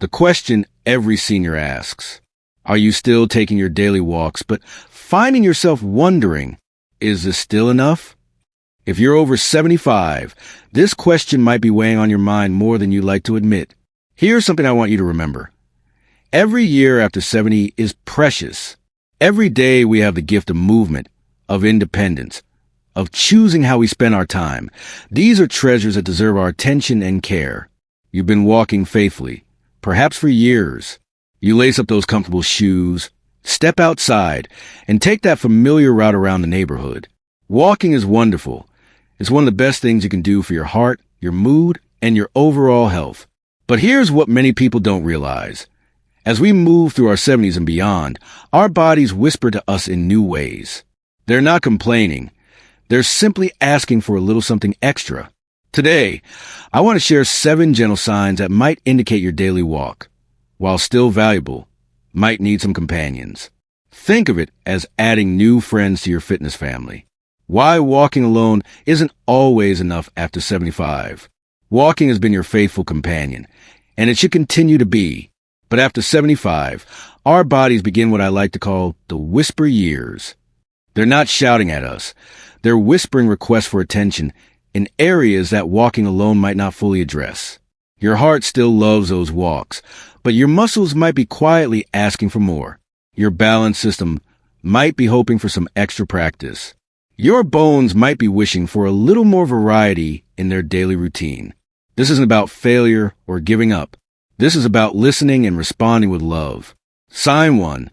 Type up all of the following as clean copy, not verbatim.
The question every senior asks. Are you still taking your daily walks, but finding yourself wondering, is this still enough? If you're over 75, this question might be weighing on your mind more than you'd like to admit. Here's something I want you to remember. Every year after 70 is precious. Every day we have the gift of movement, of independence, of choosing how we spend our time. These are treasures that deserve our attention and care. You've been walking faithfully, perhaps for years. You lace up those comfortable shoes, step outside, and take that familiar route around the neighborhood. Walking is wonderful. It's one of the best things you can do for your heart, your mood, and your overall health. But here's what many people don't realize. As we move through our 70s and beyond, our bodies whisper to us in new ways. They're not complaining. They're simply asking for a little something extra. Today, I want to share 7 gentle signs that might indicate your daily walk, while still valuable, might need some companions. Think of it as adding new friends to your fitness family. Why walking alone isn't always enough after 75. Walking has been your faithful companion, and it should continue to be. But after 75, our bodies begin what I like to call the whisper years. They're not shouting at us. They're whispering requests for attention in areas that walking alone might not fully address. Your heart still loves those walks, but your muscles might be quietly asking for more. Your balance system might be hoping for some extra practice. Your bones might be wishing for a little more variety in their daily routine. This isn't about failure or giving up. This is about listening and responding with love. Sign 1.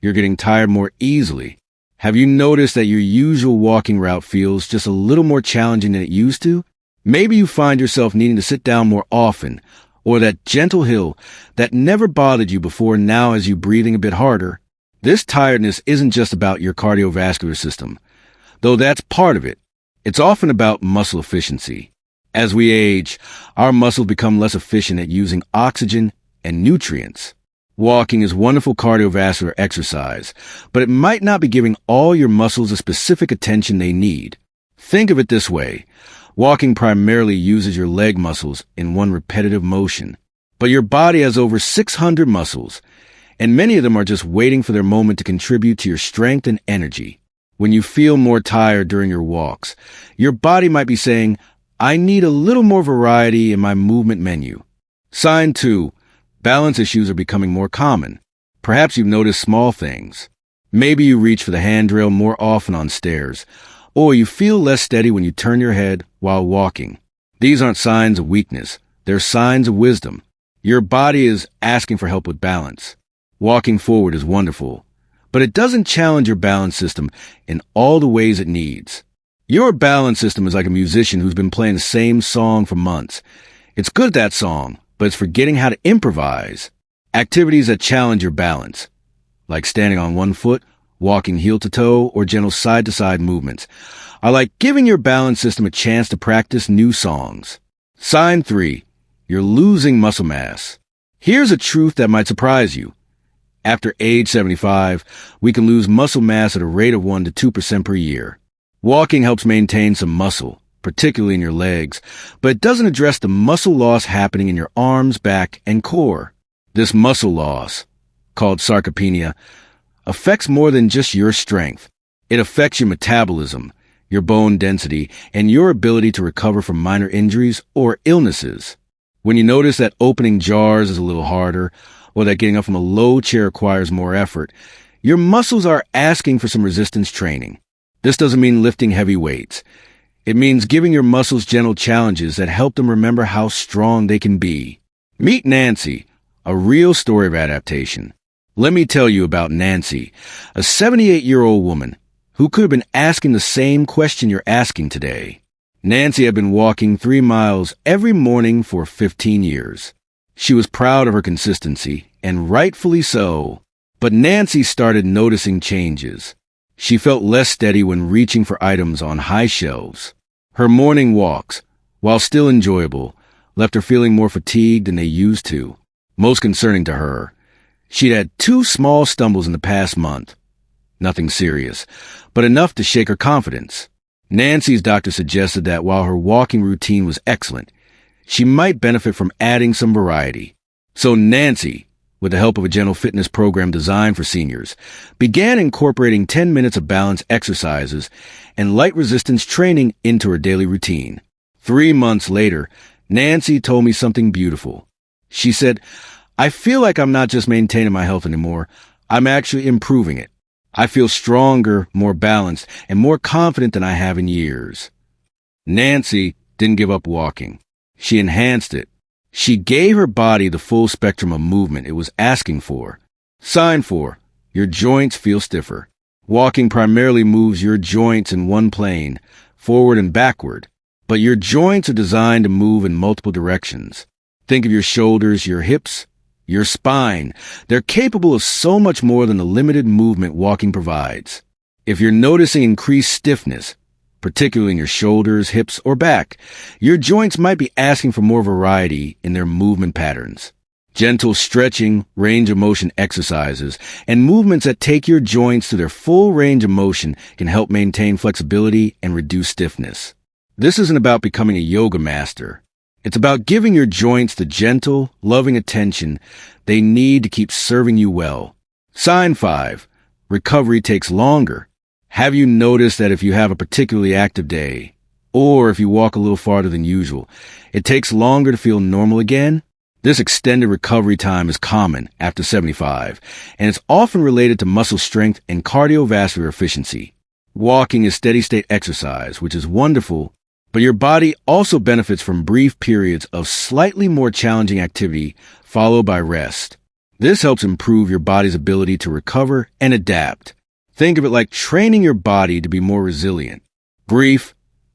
You're getting tired more easily. Have you noticed that your usual walking route feels just a little more challenging than it used to? Maybe you find yourself needing to sit down more often, or that gentle hill that never bothered you before now has you breathing a bit harder. This tiredness isn't just about your cardiovascular system, though that's part of it. It's often about muscle efficiency. As we age, our muscles become less efficient at using oxygen and nutrients. Walking is wonderful cardiovascular exercise, but it might not be giving all your muscles the specific attention they need. Think of it this way. Walking primarily uses your leg muscles in one repetitive motion, but your body has over 600 muscles, and many of them are just waiting for their moment to contribute to your strength and energy. When you feel more tired during your walks, your body might be saying, I need a little more variety in my movement menu. Sign 2. Balance issues are becoming more common. Perhaps you've noticed small things. Maybe you reach for the handrail more often on stairs, or you feel less steady when you turn your head while walking. These aren't signs of weakness. They're signs of wisdom. Your body is asking for help with balance. Walking forward is wonderful, but it doesn't challenge your balance system in all the ways it needs. Your balance system is like a musician who's been playing the same song for months. It's good at that song, but it's forgetting how to improvise. Activities that challenge your balance, like standing on one foot, walking heel to toe, or gentle side-to-side movements, are like giving your balance system a chance to practice new songs. Sign 3. You're losing muscle mass. Here's a truth that might surprise you. After age 75, we can lose muscle mass at a rate of 1 to 2% per year. Walking helps maintain some muscle, particularly in your legs, but it doesn't address the muscle loss happening in your arms, back, and core. This muscle loss, called sarcopenia, affects more than just your strength. It affects your metabolism, your bone density, and your ability to recover from minor injuries or illnesses. When you notice that opening jars is a little harder, or that getting up from a low chair requires more effort, your muscles are asking for some resistance training. This doesn't mean lifting heavy weights. It means giving your muscles gentle challenges that help them remember how strong they can be. Meet Nancy, a real story of adaptation. Let me tell you about Nancy, a 78-year-old woman who could have been asking the same question you're asking today. Nancy had been walking 3 miles every morning for 15 years. She was proud of her consistency, and rightfully so. But Nancy started noticing changes. She felt less steady when reaching for items on high shelves. Her morning walks, while still enjoyable, left her feeling more fatigued than they used to. Most concerning to her, she'd had 2 small stumbles in the past month. Nothing serious, but enough to shake her confidence. Nancy's doctor suggested that while her walking routine was excellent, she might benefit from adding some variety. So Nancy, with the help of a gentle fitness program designed for seniors, began incorporating 10 minutes of balance exercises and light resistance training into her daily routine. 3 months later, Nancy told me something beautiful. She said, "I feel like I'm not just maintaining my health anymore, I'm actually improving it. I feel stronger, more balanced, and more confident than I have in years." Nancy didn't give up walking. She enhanced it. She gave her body the full spectrum of movement it was asking for. Sign 4. Your joints feel stiffer. Walking primarily moves your joints in one plane, forward and backward, but your joints are designed to move in multiple directions. Think of your shoulders, your hips, your spine. They're capable of so much more than the limited movement walking provides. If you're noticing increased stiffness, particularly in your shoulders, hips, or back, your joints might be asking for more variety in their movement patterns. Gentle stretching, range of motion exercises, and movements that take your joints to their full range of motion can help maintain flexibility and reduce stiffness. This isn't about becoming a yoga master. It's about giving your joints the gentle, loving attention they need to keep serving you well. Sign 5. Recovery takes longer. Have you noticed that if you have a particularly active day, or if you walk a little farther than usual, it takes longer to feel normal again? This extended recovery time is common after 75, and it's often related to muscle strength and cardiovascular efficiency. Walking is steady-state exercise, which is wonderful, but your body also benefits from brief periods of slightly more challenging activity followed by rest. This helps improve your body's ability to recover and adapt. Think of it like training your body to be more resilient. Brief,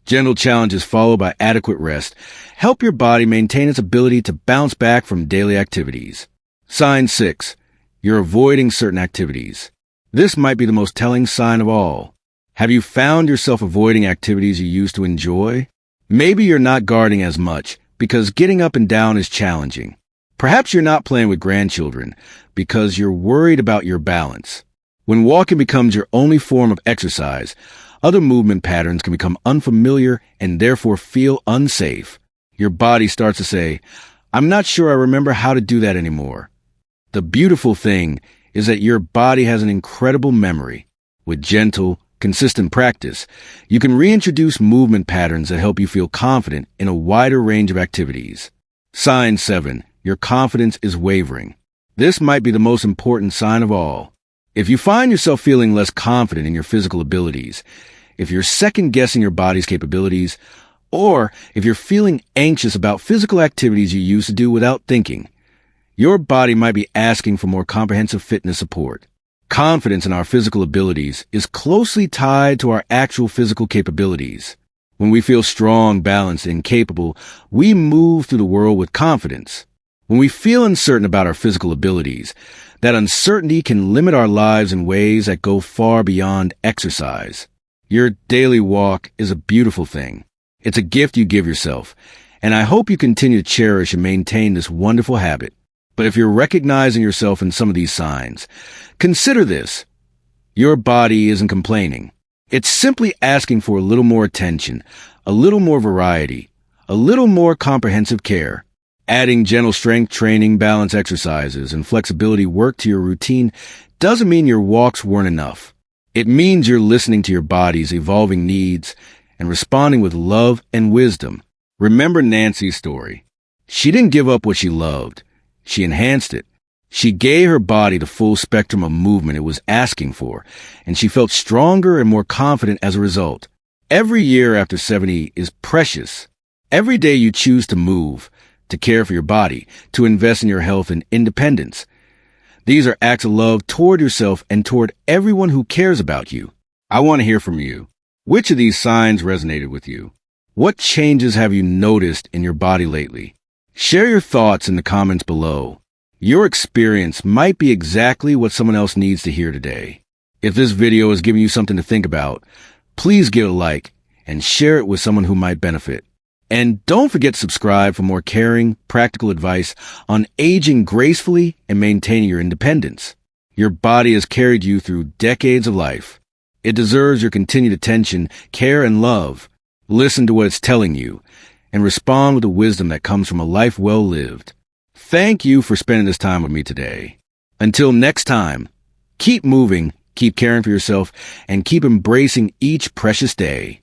gentle challenges followed by adequate rest help your body maintain its ability to bounce back from daily activities. Sign 6. You're avoiding certain activities. This might be the most telling sign of all. Have you found yourself avoiding activities you used to enjoy? Maybe you're not gardening as much because getting up and down is challenging. Perhaps you're not playing with grandchildren because you're worried about your balance. When walking becomes your only form of exercise, other movement patterns can become unfamiliar and therefore feel unsafe. Your body starts to say, "I'm not sure I remember how to do that anymore." The beautiful thing is that your body has an incredible memory. With gentle, consistent practice, you can reintroduce movement patterns that help you feel confident in a wider range of activities. Sign 7. Your confidence is wavering. This might be the most important sign of all. If you find yourself feeling less confident in your physical abilities, if you're second-guessing your body's capabilities, or if you're feeling anxious about physical activities you used to do without thinking, your body might be asking for more comprehensive fitness support. Confidence in our physical abilities is closely tied to our actual physical capabilities. When we feel strong, balanced, and capable, we move through the world with confidence. When we feel uncertain about our physical abilities, that uncertainty can limit our lives in ways that go far beyond exercise. Your daily walk is a beautiful thing. It's a gift you give yourself, and I hope you continue to cherish and maintain this wonderful habit. But if you're recognizing yourself in some of these signs, consider this. Your body isn't complaining. It's simply asking for a little more attention, a little more variety, a little more comprehensive care. Adding gentle strength training, balance exercises, and flexibility work to your routine doesn't mean your walks weren't enough. It means you're listening to your body's evolving needs and responding with love and wisdom. Remember Nancy's story. She didn't give up what she loved. She enhanced it. She gave her body the full spectrum of movement it was asking for, and she felt stronger and more confident as a result. Every year after 70 is precious. Every day you choose to move, to care for your body, to invest in your health and independence. These are acts of love toward yourself and toward everyone who cares about you. I want to hear from you. Which of these signs resonated with you? What changes have you noticed in your body lately? Share your thoughts in the comments below. Your experience might be exactly what someone else needs to hear today. If this video is giving you something to think about, please give it a like and share it with someone who might benefit. And don't forget to subscribe for more caring, practical advice on aging gracefully and maintaining your independence. Your body has carried you through decades of life. It deserves your continued attention, care, and love. Listen to what it's telling you and respond with the wisdom that comes from a life well lived. Thank you for spending this time with me today. Until next time, keep moving, keep caring for yourself, and keep embracing each precious day.